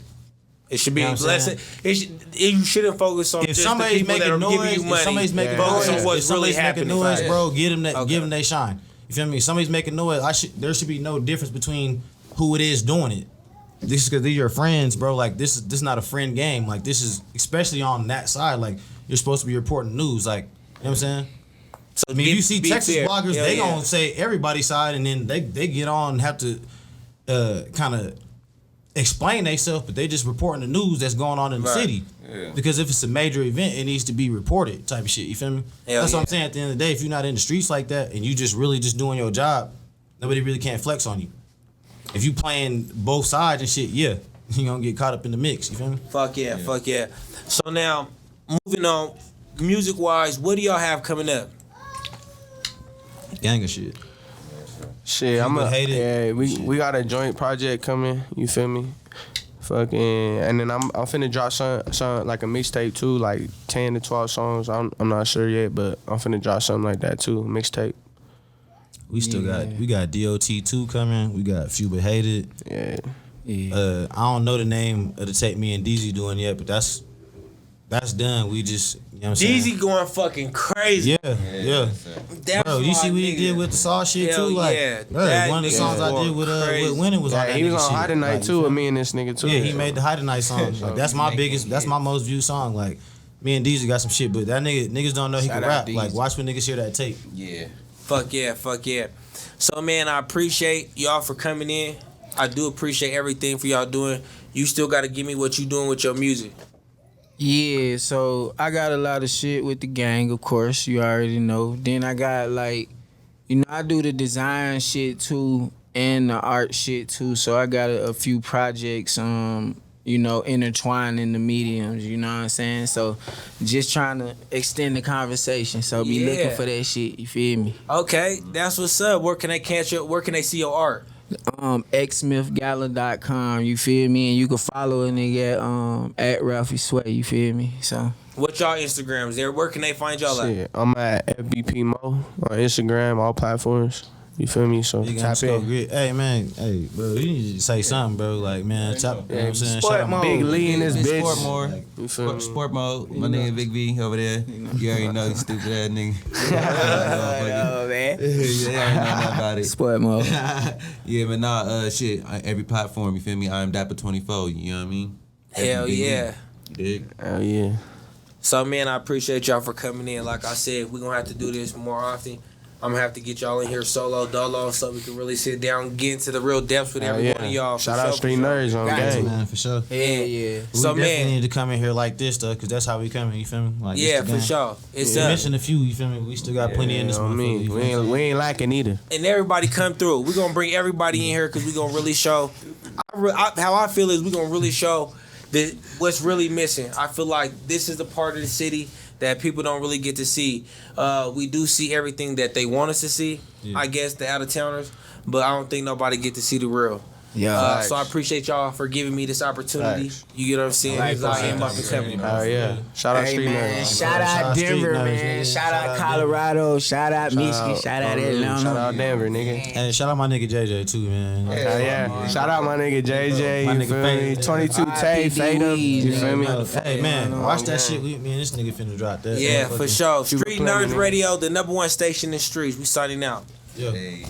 Speaker 1: it should be
Speaker 2: you know
Speaker 1: less. You shouldn't focus on
Speaker 2: if
Speaker 1: just
Speaker 2: somebody's
Speaker 1: the people that
Speaker 2: making
Speaker 1: are giving
Speaker 2: noise,
Speaker 1: you money.
Speaker 2: if somebody's making
Speaker 1: Focus
Speaker 2: noise,
Speaker 1: on what's
Speaker 2: if
Speaker 1: really
Speaker 2: somebody's making
Speaker 1: happening.
Speaker 2: noise,
Speaker 1: Fast.
Speaker 2: bro, give them they shine. You feel me? If somebody's making noise, there should be no difference between who it is doing it. This is because they're your friends, bro. Like this is not a friend game. Like this is especially on that side. Like you're supposed to be reporting news. Like you know what I'm saying.
Speaker 1: So
Speaker 2: I mean, if you see Texas
Speaker 1: fair.
Speaker 2: bloggers, they gonna say everybody's side, and then they get on and have to kind of explain themselves, but they just reporting the news that's going on in the city. Yeah. Because if it's a major event, it needs to be reported, type of shit. You feel me? That's what I'm saying. At the end of the day, if you're not in the streets like that and you just really just doing your job, nobody really can't flex on you. If you playing both sides and shit, yeah, you gonna get caught up in the mix. You feel me?
Speaker 1: Fuck yeah. So now, moving on, music wise, what do y'all have coming up?
Speaker 2: Gang of shit.
Speaker 4: Shit, we got a joint project coming. You feel me? Fucking, and then I'm finna drop some like a mixtape too, like 10 to 12 songs. I'm not sure yet, but I'm finna drop something like that too, mixtape.
Speaker 2: We still got DOT2 coming. We got Few But Hated.
Speaker 4: Yeah.
Speaker 2: I don't know the name of the tape me and DZ doing yet, but that's done. We just, you know what I'm saying?
Speaker 1: DZ going fucking crazy.
Speaker 2: Yeah.
Speaker 1: That's
Speaker 2: Bro, you see what he did with the Saw shit too? Like, bro, one of the songs I did with Winning was on that
Speaker 4: he was
Speaker 2: nigga
Speaker 4: on
Speaker 2: shit.
Speaker 4: High Tonight too with me and this nigga too.
Speaker 2: Yeah, he made the High Tonight song. Like, that's my most viewed song. Like, me and DZ got some shit, but that niggas don't know he can rap. Like, watch when niggas hear that tape.
Speaker 5: Yeah.
Speaker 1: Fuck yeah. So man, I appreciate y'all for coming in. I do appreciate everything for y'all doing. You still gotta give me what you doing with your music.
Speaker 3: Yeah, so I got a lot of shit with the gang, of course, you already know. Then I got like, I do the design shit too and the art shit too. So I got a few projects, intertwined in the mediums, you know what I'm saying? So just trying to extend the conversation. So be looking for that shit, you feel me?
Speaker 1: Okay, that's what's up. Where can they catch you? Where can they see your art?
Speaker 3: xsmithgala.com, you feel me? And you can follow a nigga at Ralphy Sway, you feel me? So
Speaker 1: what y'all Instagrams there? Where can they find y'all at?
Speaker 4: I'm at FBP MOE on Instagram, all platforms. You feel me? So tap in.
Speaker 2: Hey man, bro, you need to say something, bro. Like, man, you know what I'm saying?
Speaker 4: Sport mode. Big Lee in this bitch.
Speaker 5: Sport mode. Sport mode. My nigga Big V over there. You already know, you stupid ass nigga.
Speaker 3: Oh, man.
Speaker 5: Yeah, I already know nothing about it.
Speaker 3: Sport mode.
Speaker 5: Yeah, but nah, shit. Every platform, you feel me? I'm Dapper24. You know what I mean?
Speaker 1: Hell yeah.
Speaker 5: You dig?
Speaker 4: Hell yeah.
Speaker 1: So man, I appreciate y'all for coming in. Like I said, we're gonna have to do this more often. I'm gonna have to get y'all in here solo dolo so we can really sit down and get into the real depths with every one of y'all.
Speaker 4: Shout out Streetnerdz on game.
Speaker 2: Man, for sure.
Speaker 3: Yeah.
Speaker 1: So
Speaker 2: we definitely
Speaker 1: man,
Speaker 2: need to come in here like this though, cause that's how we coming. You feel me? Like,
Speaker 1: yeah, for sure. It's
Speaker 2: we mentioned a few. You feel me? We still got plenty in this one.
Speaker 4: We ain't lacking either.
Speaker 1: And everybody come through. We're gonna bring everybody in here because we're gonna really show. How I feel is we're gonna really show what's really missing. I feel like this is the part of the city that people don't really get to see. We do see everything that they want us to see, I guess, the out-of-towners, but I don't think nobody get to see the real.
Speaker 3: Yeah.
Speaker 1: So I appreciate y'all for giving me this opportunity. You get what I'm saying? Because I am up and coming.
Speaker 4: Oh yeah. Shout out Streetnerdz.
Speaker 3: Shout out Denver, man. Shout out Colorado. Shout out Michigan. Shout out Atlanta.
Speaker 4: Shout out Denver, nigga.
Speaker 2: Hey, shout out my nigga JJ too, man.
Speaker 4: Yeah. Shout out my nigga JJ.
Speaker 2: My
Speaker 4: You
Speaker 2: nigga
Speaker 4: feel me?
Speaker 2: Fade.
Speaker 4: 22 Tay, Fade him. You feel me?
Speaker 2: Hey man, watch that shit with me and this nigga finna drop that.
Speaker 1: Yeah, for sure. Streetnerdz Radio, the #1 station in the streets. We signing out.
Speaker 2: Yeah.
Speaker 5: Hey.